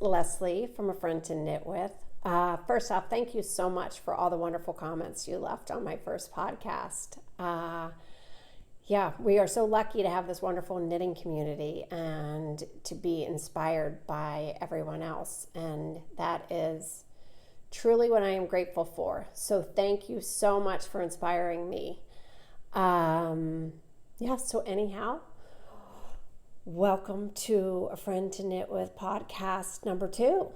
Leslie from A Friend to Knit With. First off, thank you so much for all the wonderful comments you left on my first podcast. We are so lucky to have this wonderful knitting community and to be inspired by everyone else. And that is truly what I am grateful for. So thank you so much for inspiring me. So anyhow, welcome to A Friend to Knit With podcast number 2.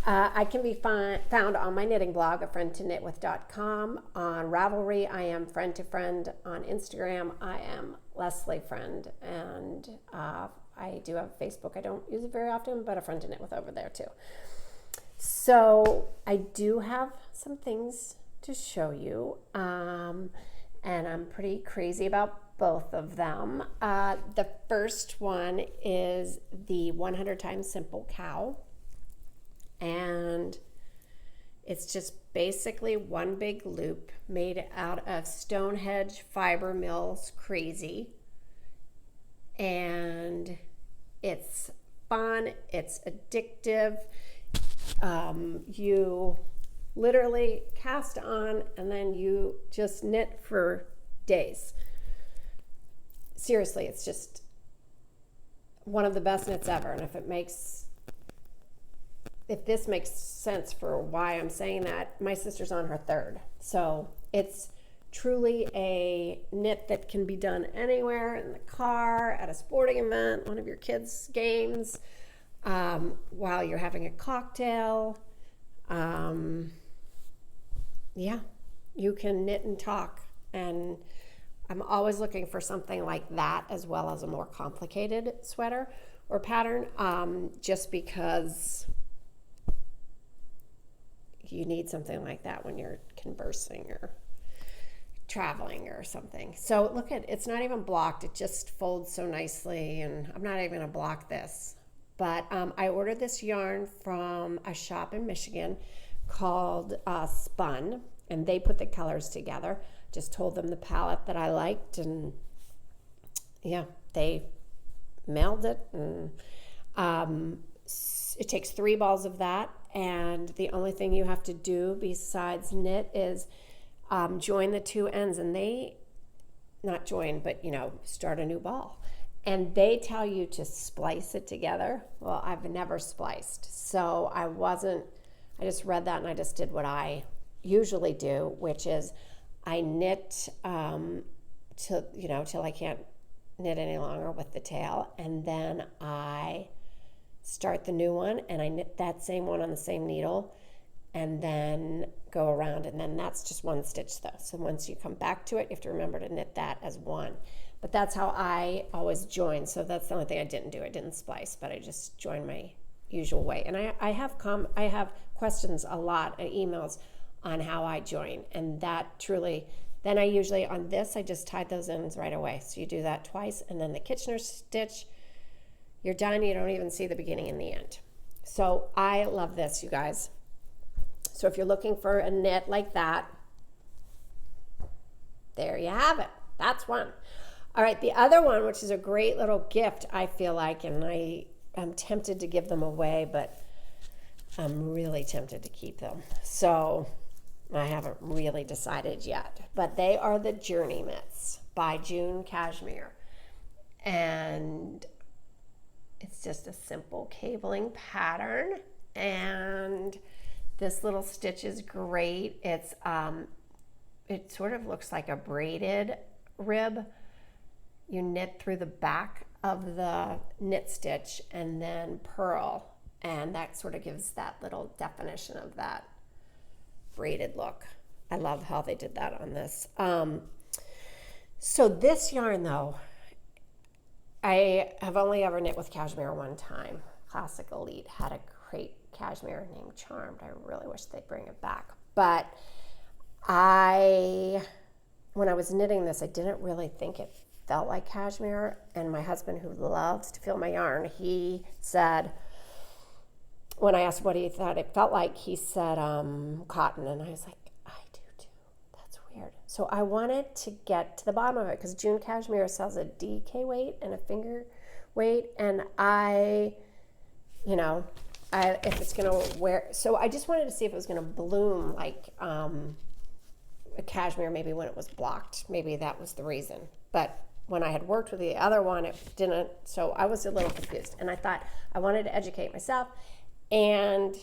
I can be found on my knitting blog, friendtoknitwith.com. On Ravelry, I am friend to friend. On Instagram, I am Leslie Friend. And I do have Facebook. I don't use it very often, but A Friend to Knit With over there too. So I do have some things to show you. And I'm pretty crazy about both of them. The first one is the 100 times simple cowl. And it's just basically one big loop made out of Stonehenge Fiber Mills Crazy. And it's fun, it's addictive. You literally cast on and then you just knit for days. Seriously, it's just one of the best knits ever. And if this makes sense for why I'm saying that, my sister's on her third. So it's truly a knit that can be done anywhere, in the car, at a sporting event, one of your kids' games, while you're having a cocktail. You can knit and talk. And I'm always looking for something like that as well as a more complicated sweater or pattern, just because you need something like that when you're conversing or traveling or something. So look it's not even blocked. It just folds so nicely, and I'm not even gonna block this. But I ordered this yarn from a shop in Michigan called Spun, and they put the colors together. Just told them the palette that I liked, and they mailed it. And it takes 3 balls of that, and the only thing you have to do besides knit is join the 2 ends, and start a new ball. And they tell you to splice it together. Well, I've never spliced, so I just read that and I just did what I usually do, which is I knit till I can't knit any longer with the tail, and then I start the new one and I knit that same one on the same needle and then go around, and then that's just one stitch though. So once you come back to it, you have to remember to knit that as one. But that's how I always join. So that's the only thing I didn't do. I didn't splice, but I just joined my usual way. And I have questions a lot, emails on how I join, and that truly, then I usually on this I just tied those ends right away. So you do that twice, and then the Kitchener stitch, you're done. You don't even see the beginning and the end. So I love this, you guys. So if you're looking for a knit like that, there you have it. That's one. All right, the other one, which is a great little gift, I feel like, and I'm tempted to give them away, but I'm really tempted to keep them. So I haven't really decided yet. But they are the Journey Mitts by June Cashmere. And it's just a simple cabling pattern, and this little stitch is great. It sort of looks like a braided rib. You knit through the back of the knit stitch and then purl, and that sort of gives that little definition of that braided look. I love how they did that on this. So this yarn though, I have only ever knit with cashmere one time. Classic Elite had a great cashmere named Charmed. I really wish they'd bring it back. But when I was knitting this, I didn't really think it felt like cashmere. And my husband, who loves to feel my yarn, he said, when I asked what he thought it felt like, he said cotton. And I was like, I do too. That's weird. So I wanted to get to the bottom of it, because June Cashmere sells a DK weight and a finger weight. And I if it's gonna wear, so I just wanted to see if it was gonna bloom like a cashmere, maybe when it was blocked. Maybe that was the reason. But when I had worked with the other one, it didn't, so I was a little confused. And I thought I wanted to educate myself, and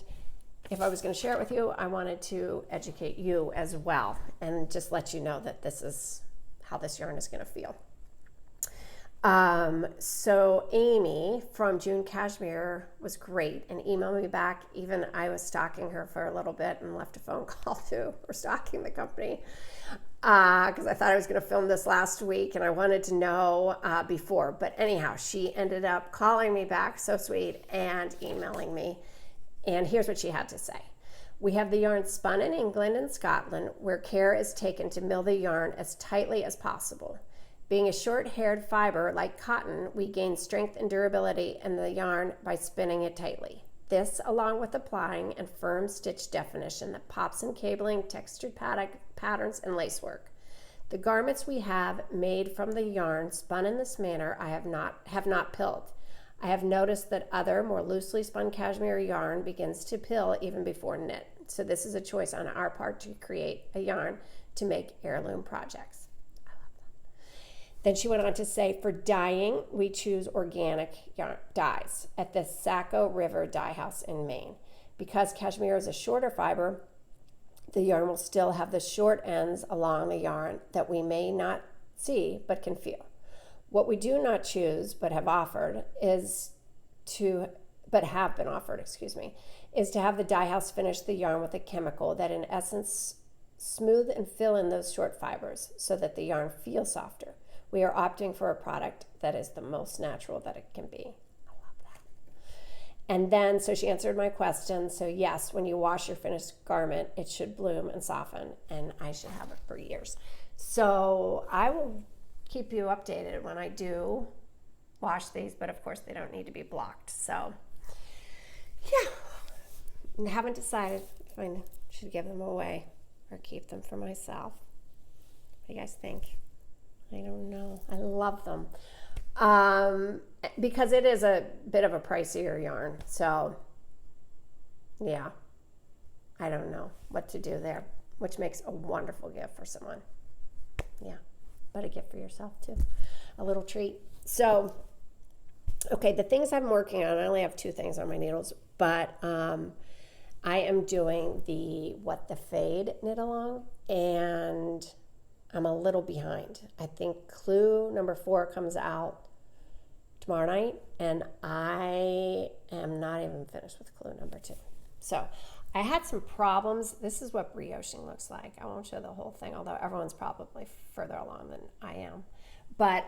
if I was going to share it with you, I wanted to educate you as well and just let you know that this is how this yarn is going to feel. So Amy from June Cashmere was great and emailed me back. Even I was stalking her for a little bit and left a phone call too, or stalking the company, because I thought I was going to film this last week and I wanted to know before. But anyhow, she ended up calling me back, so sweet, and emailing me. And here's what she had to say. We have the yarn spun in England and Scotland, where care is taken to mill the yarn as tightly as possible. Being a short-haired fiber like cotton, we gain strength and durability in the yarn by spinning it tightly. This, along with applying and firm stitch definition that pops in cabling, textured patterns, and lacework. The garments we have made from the yarn spun in this manner have not pilled. I have noticed that other, more loosely spun cashmere yarn begins to pill even before knit. So this is a choice on our part to create a yarn to make heirloom projects. I love that. Then she went on to say, for dyeing, we choose organic yarn dyes at the Saco River Dye House in Maine. Because cashmere is a shorter fiber, the yarn will still have the short ends along the yarn that we may not see but can feel. What we do not choose but have been offered is to have the dye house finish the yarn with a chemical that in essence smooth and fill in those short fibers so that the yarn feels softer. We are opting for a product that is the most natural that it can be. I love that. And then, so she answered my question. So yes, when you wash your finished garment, it should bloom and soften, and I should have it for years. So I will keep you updated when I do wash these, but of course they don't need to be blocked. So yeah, I haven't decided if I should give them away or keep them for myself. What do you guys think? I don't know. I love them because it is a bit of a pricier yarn. So yeah, I don't know what to do there, which makes a wonderful gift for someone. Yeah, but a gift for yourself too, a little treat. So, okay, the things I'm working on, I only have 2 things on my needles, but I am doing the What the Fade knit along, and I'm a little behind. I think clue number 4 comes out tomorrow night, and I am not even finished with clue number 2. So I had some problems. This is what brioching looks like. I won't show the whole thing, although everyone's probably further along than I am. But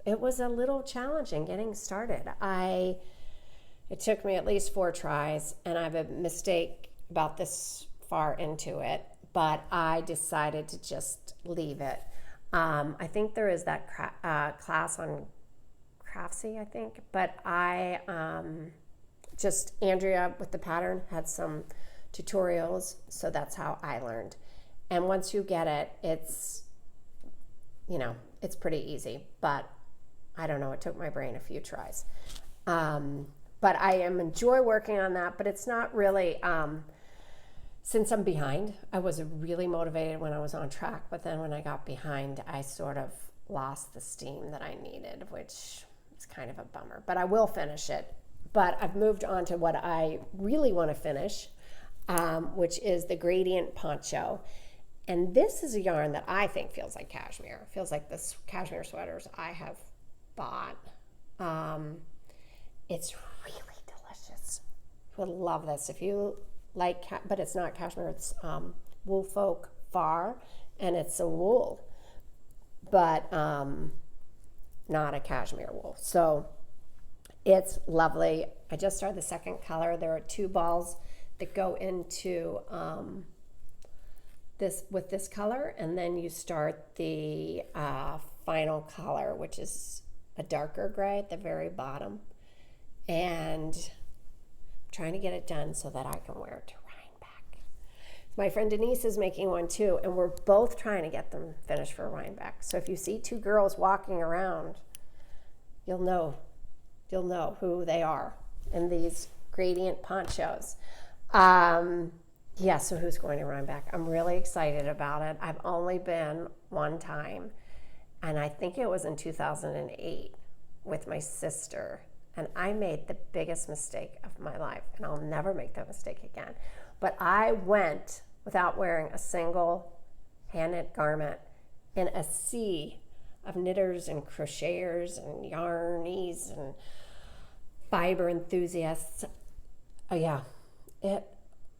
it was a little challenging getting started. It took me at least 4 tries, and I have a mistake about this far into it, but I decided to just leave it. I think there is that class on Craftsy, I think, but I Andrea with the pattern had some tutorials, so that's how I learned. And once you get it, it's pretty easy, but I don't know, it took my brain a few tries. But I enjoy working on that, but it's not really, since I'm behind, I was really motivated when I was on track, but then when I got behind, I sort of lost the steam that I needed, which is kind of a bummer, but I will finish it. But I've moved on to what I really want to finish, which is the gradient poncho. And this is a yarn that I think feels like cashmere. It feels like the cashmere sweaters I have bought. It's really delicious. You would love this if you like, but it's not cashmere. It's wool folk far, and it's a wool, but not a cashmere wool. So it's lovely. I just started the second color. There are 2 balls that go into this color, and then you start the final color, which is a darker gray at the very bottom. And I'm trying to get it done so that I can wear it to Rhinebeck. My friend Denise is making one too, and we're both trying to get them finished for Rhinebeck. So if you see 2 girls walking around, you'll know who they are in these gradient ponchos. Yeah, so who's going to Rhinebeck? I'm really excited about it. I've only been one time, and I think it was in 2008 with my sister, and I made the biggest mistake of my life, and I'll never make that mistake again. But I went without wearing a single hand-knit garment in a sea of knitters and crocheters and yarnies and fiber enthusiasts. Oh yeah,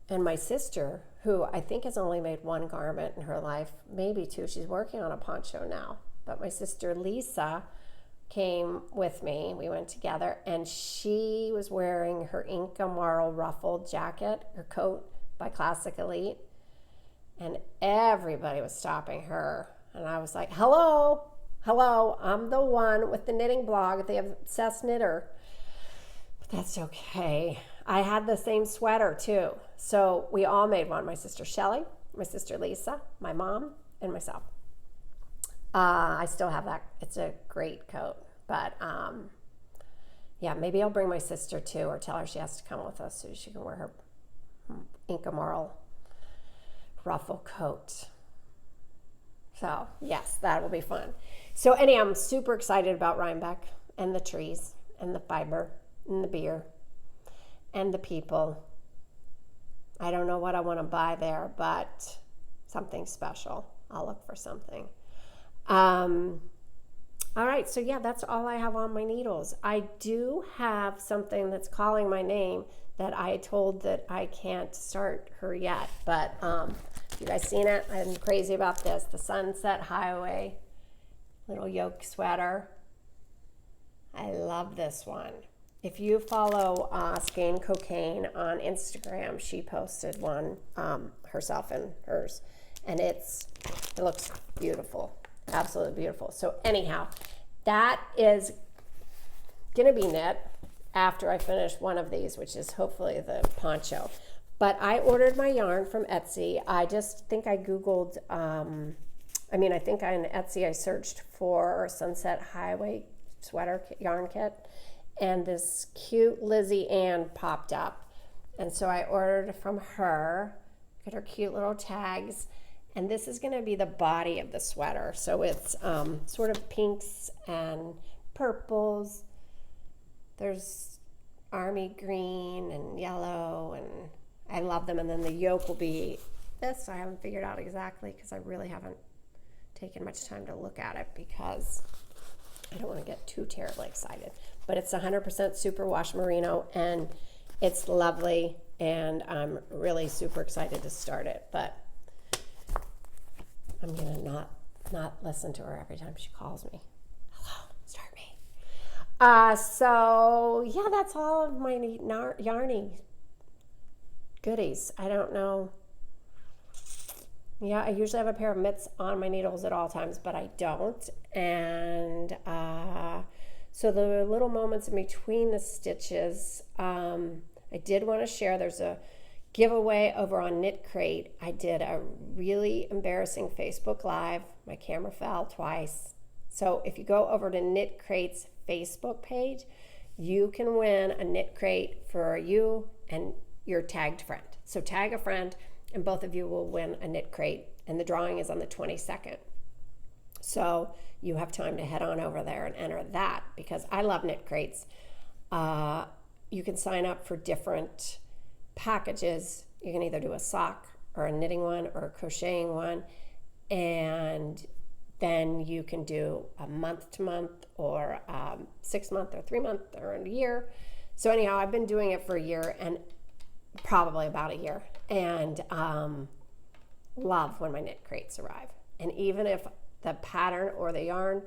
and my sister, who I think has only made one garment in her life, maybe two. She's working on a poncho now. But my sister Lisa came with me. We went together, and she was wearing her Inca Marl ruffled jacket, her coat by Classic Elite, and everybody was stopping her. And I was like, hello, I'm the one with the knitting blog, the Obsessed Knitter. But that's okay. I had the same sweater too. So we all made one. My sister Shelly, my sister Lisa, my mom, and myself. I still have that. It's a great coat. But yeah, maybe I'll bring my sister too, or tell her she has to come with us so she can wear her Inca Marl ruffle coat. So yes, that will be fun. So anyhow, I'm super excited about Rhinebeck and the trees and the fiber and the beer and the people. I don't know what I want to buy there, but something special. I'll look for something. All right, so yeah, that's all I have on my needles. I do have something that's calling my name that I told that I can't start her yet, but you guys seen it? I'm crazy about this. The Sunset Highway little yoke sweater. I love this one. If you follow Skein Cocaine on Instagram, she posted one herself and hers, and it looks beautiful, absolutely beautiful. So anyhow, that is gonna be knit after I finish one of these, which is hopefully the poncho. But I ordered my yarn from Etsy. I just think I Googled, I think on Etsy I searched for Sunset Highway sweater yarn kit, and this cute Lizzie Ann popped up. And so I ordered from her, got her cute little tags, and this is gonna be the body of the sweater. So it's sort of pinks and purples. There's army green and yellow, and I love them. And then the yoke will be this. I haven't figured out exactly because I really haven't taken much time to look at it because I don't want to get too terribly excited. But it's 100% superwash merino, and it's lovely, and I'm really super excited to start it. But I'm going to not listen to her every time she calls me. Hello, start me. So, yeah, that's all of my yarny goodies. I don't know. Yeah, I usually have a pair of mitts on my needles at all times, but I don't. And so the little moments in between the stitches, I did want to share. There's a giveaway over on Knit Crate. I did a really embarrassing Facebook Live. My camera fell twice. So if you go over to Knit Crate's Facebook page, you can win a Knit Crate for you and your tagged friend. So tag a friend, and both of you will win a Knit Crate, and the drawing is on the 22nd. So you have time to head on over there and enter that, because I love Knit Crates. You can sign up for different packages. You can either do a sock or a knitting one or a crocheting one, and then you can do a month to month or 6 month or 3 month or a year. So anyhow, I've been doing it for a year, and probably about a year, and love when my Knit Crates arrive. And even if the pattern or the yarn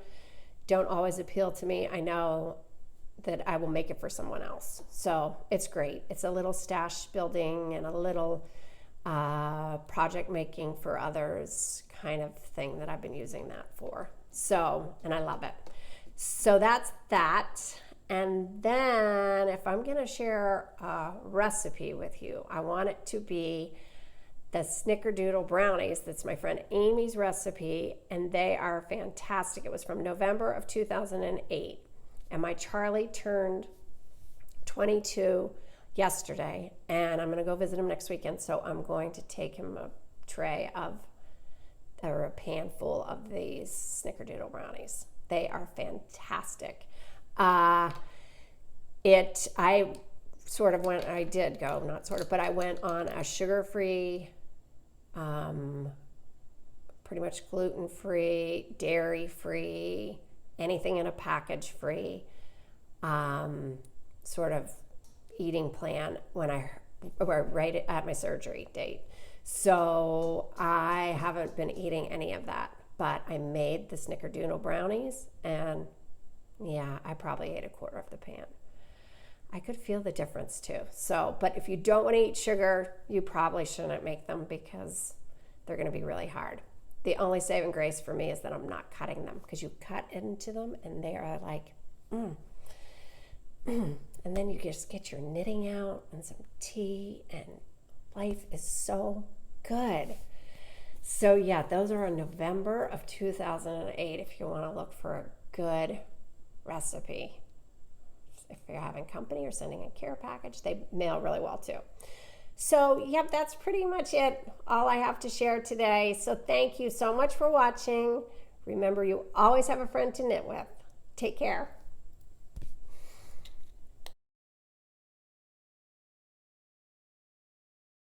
don't always appeal to me, I know that I will make it for someone else. So it's great. It's a little stash building and a little project making for others kind of thing that I've been using that for. So, and I love it. So that's that. And then if I'm gonna share a recipe with you, I want it to be the Snickerdoodle brownies. That's my friend Amy's recipe, and they are fantastic. It was from November of 2008, and my Charlie turned 22 yesterday, and I'm going to go visit him next weekend, so I'm going to take him a tray of, or a pan full of these Snickerdoodle brownies. They are fantastic. I sort of went, I did go, not sort of, but I went on a sugar-free, pretty much gluten-free, dairy-free, anything in a package free, sort of eating plan right at my surgery date. So I haven't been eating any of that, but I made the Snickerdoodle brownies, and yeah, I probably ate a quarter of the pan. I could feel the difference too. So, but if you don't want to eat sugar, you probably shouldn't make them because they're going to be really hard. The only saving grace for me is that I'm not cutting them, because you cut into them and they are like, and then you just get your knitting out and some tea, and life is so good. So yeah, those are in November of 2008 if you want to look for a good recipe. If you're having company or sending a care package, they mail really well too. So yep, that's pretty much it. All I have to share today. So thank you so much for watching. Remember, you always have a friend to knit with. Take care.